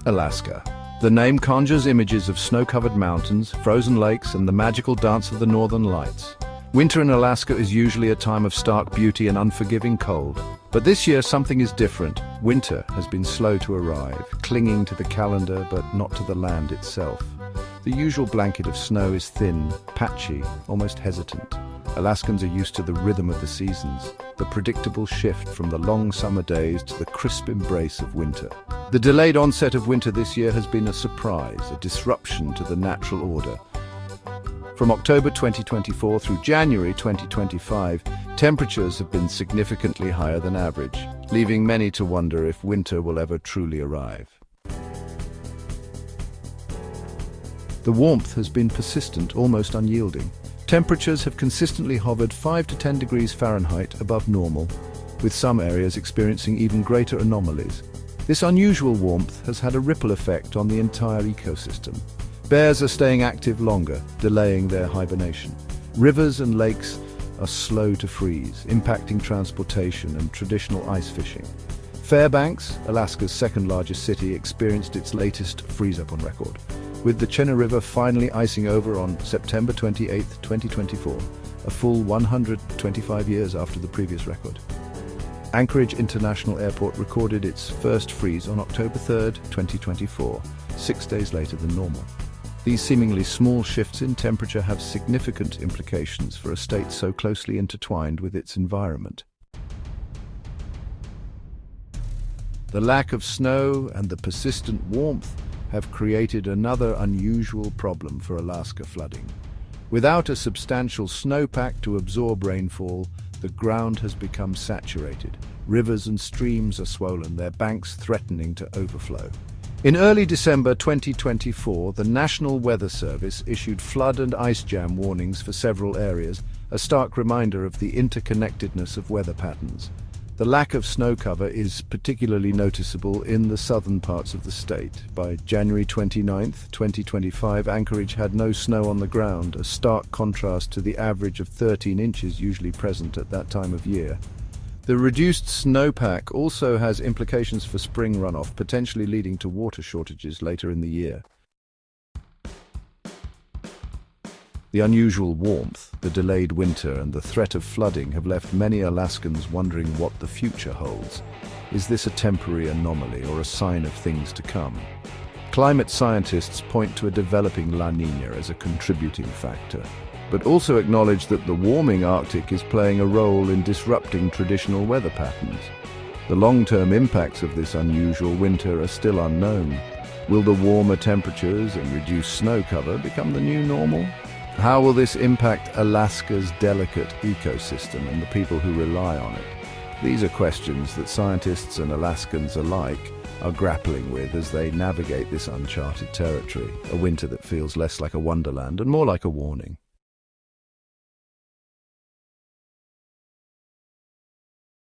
Alaska. The name conjures images of snow-covered mountains, frozen lakes, and the magical dance of the northern lights. Winter in Alaska is usually a time of stark beauty and unforgiving cold. But this year something is different. Winter has been slow to arrive, clinging to the calendar but not to the land itself. The usual blanket of snow is thin, patchy, almost hesitant. Alaskans are used to the rhythm of the seasons, the predictable shift from the long summer days to the crisp embrace of winter. The delayed onset of winter this year has been a surprise, a disruption to the natural order. From October 2024 through January 2025, temperatures have been significantly higher than average, leaving many to wonder if winter will ever truly arrive. The warmth has been persistent, almost unyielding. Temperatures have consistently hovered 5 to 10 degrees Fahrenheit above normal, with some areas experiencing even greater anomalies. This unusual warmth has had a ripple effect on the entire ecosystem. Bears are staying active longer, delaying their hibernation. Rivers and lakes are slow to freeze, impacting transportation and traditional ice fishing. Fairbanks, Alaska's second-largest city, experienced its latest freeze-up on record, with the Chena River finally icing over on September 28, 2024, a full 125 years after the previous record. Anchorage International Airport recorded its first freeze on October 3, 2024, 6 days later than normal. These seemingly small shifts in temperature have significant implications for a state so closely intertwined with its environment. The lack of snow and the persistent warmth have created another unusual problem for Alaska flooding. Without a substantial snowpack to absorb rainfall, the ground has become saturated. Rivers and streams are swollen, their banks threatening to overflow. In early December 2024, the National Weather Service issued flood and ice jam warnings for several areas, a stark reminder of the interconnectedness of weather patterns. The lack of snow cover is particularly noticeable in the southern parts of the state. By January 29, 2025, Anchorage had no snow on the ground, a stark contrast to the average of 13 inches usually present at that time of year. The reduced snowpack also has implications for spring runoff, potentially leading to water shortages later in the year. The unusual warmth, the delayed winter, and the threat of flooding have left many Alaskans wondering what the future holds. Is this a temporary anomaly or a sign of things to come? Climate scientists point to a developing La Niña as a contributing factor, but also acknowledge that the warming Arctic is playing a role in disrupting traditional weather patterns. The long-term impacts of this unusual winter are still unknown. Will the warmer temperatures and reduced snow cover become the new normal? How will this impact Alaska's delicate ecosystem and the people who rely on it? These are questions that scientists and Alaskans alike are grappling with as they navigate this uncharted territory, a winter that feels less like a wonderland and more like a warning.